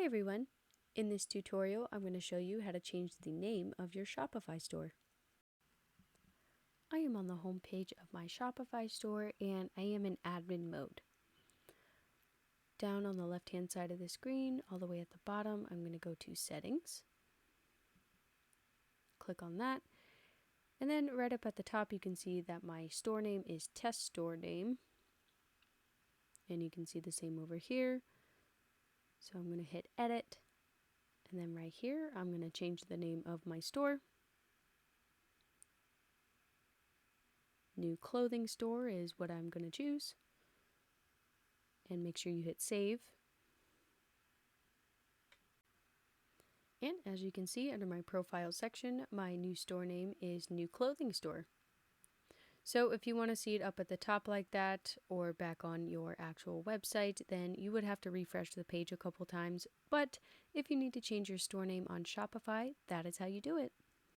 Hi everyone! In this tutorial, I'm going to show you how to change the name of your Shopify store. I am on the home page of my Shopify store and I am in admin mode. Down on the left hand side of the screen, all the way at the bottom, I'm going to go to Settings. Click on that. And then right up at the top, you can see that my store name is Test Store Name. And you can see the same over here. So I'm going to hit Edit. And then right here, I'm going to change the name of my store. New clothing store is what I'm going to choose. And make sure you hit Save. And as you can see under my profile section, my new store name is New Clothing Store. So if you want to see it up at the top like that or back on your actual website, then you would have to refresh the page a couple times. But if you need to change your store name on Shopify, that is how you do it.